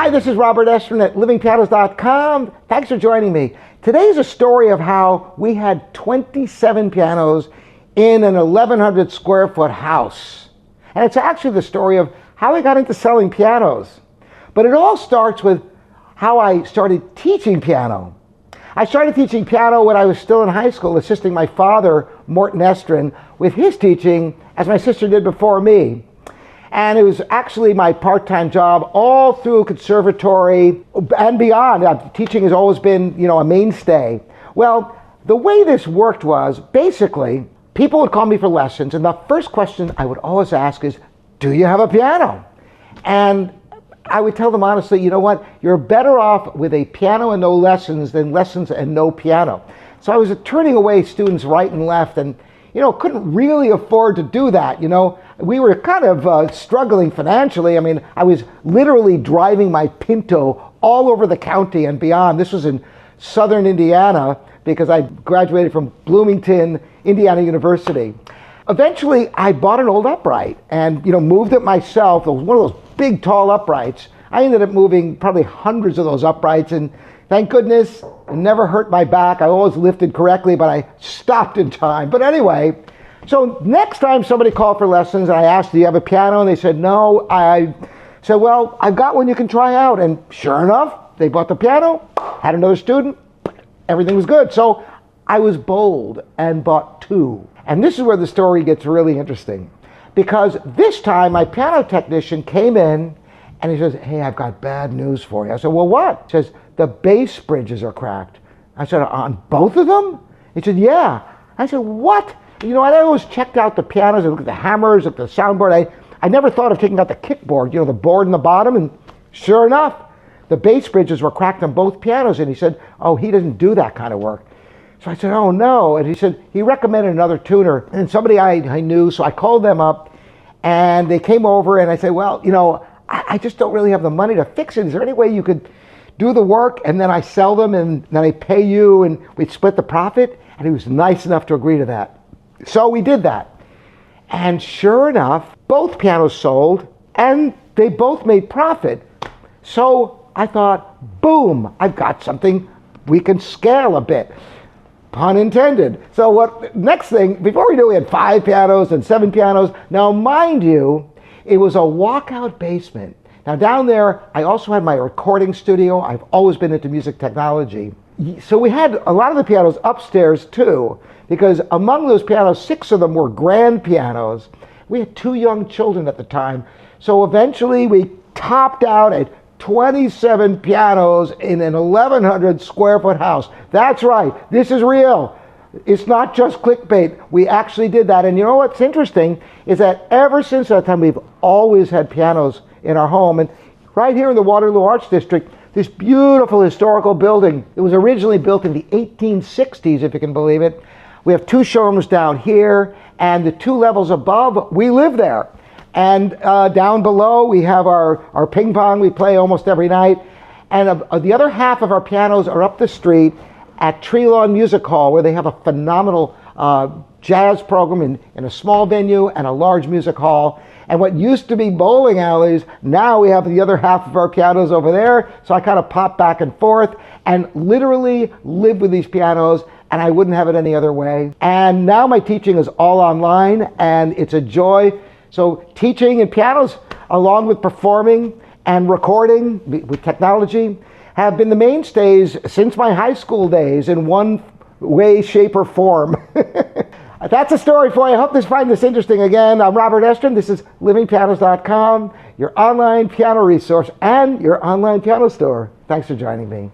Hi, this is Robert Estrin at livingpianos.com. Thanks for joining me. Today's a story of how we had 27 pianos in an 1,100 square foot house. And it's actually the story of how I got into selling pianos. But it all starts with how I started teaching piano. I started teaching piano when I was still in high school, assisting my father, Robert Estrin, with his teaching, as my sister did before me. And it was actually my part-time job all through conservatory and beyond. Teaching has always been, a mainstay. Well, the way this worked was, basically, people would call me for lessons, and the first question I would always ask is, do you have a piano? And I would tell them honestly, you know what, you're better off with a piano and no lessons than lessons and no piano. So I was turning away students right and left and, couldn't really afford to do that. We were kind of struggling financially. I mean, I was literally driving my Pinto all over the county and beyond. This was in southern Indiana because I graduated from Bloomington, Indiana University. Eventually, I bought an old upright and, moved it myself. It was one of those big, tall uprights. I ended up moving probably hundreds of those uprights, and thank goodness it never hurt my back. I always lifted correctly, but I stopped in time. But anyway, so next time somebody called for lessons, and I asked, do you have a piano? And they said, no. I said, well, I've got one you can try out. And sure enough, they bought the piano, had another student, everything was good. So I was bold and bought two. And this is where the story gets really interesting. Because this time, my piano technician came in and he says, hey, I've got bad news for you. I said, well, what? He says, the bass bridges are cracked. I said, on both of them? He said, yeah. I said, what? I always checked out the pianos, I looked at the hammers, at the soundboard. I never thought of taking out the kickboard, the board in the bottom, and sure enough, the bass bridges were cracked on both pianos. And he said, oh, he doesn't do that kind of work. So I said, oh no. And he said, he recommended another tuner, and somebody I knew, so I called them up, and they came over, and I said, well, I just don't really have the money to fix it. Is there any way you could do the work, and then I sell them, and then I pay you, and we'd split the profit? And he was nice enough to agree to that. So we did that. And sure enough, both pianos sold, and they both made profit. So I thought, boom, I've got something we can scale a bit. Pun intended. So what next thing, before we knew, we had 5 pianos and 7 pianos. Now, mind you, it was a walkout basement. Now down there, I also had my recording studio. I've always been into music technology. So we had a lot of the pianos upstairs too, because among those pianos, 6 of them were grand pianos. We had 2 young children at the time. So eventually we topped out at 27 pianos in an 1,100 square foot house. That's right, this is real. It's not just clickbait. We actually did that. And you know what's interesting is that ever since that time, we've always had pianos in our home. And right here in the Waterloo Arts District, this beautiful historical building, it was originally built in the 1860s, if you can believe it. We have 2 showrooms down here, and the 2 levels above, we live there. And down below, we have our ping pong we play almost every night. And the other half of our pianos are up the street at Tree Lawn Music Hall, where they have a phenomenal jazz program in a small venue and a large music hall. And what used to be bowling alleys, now we have the other half of our pianos over there. So I kind of pop back and forth and literally live with these pianos, and I wouldn't have it any other way. And now my teaching is all online, and it's a joy. So teaching and pianos, along with performing and recording with technology, have been the mainstays since my high school days in one way, shape, or form. That's a story for you. I hope you find this interesting. Again, I'm Robert Estrin. This is livingpianos.com, your online piano resource and your online piano store. Thanks for joining me.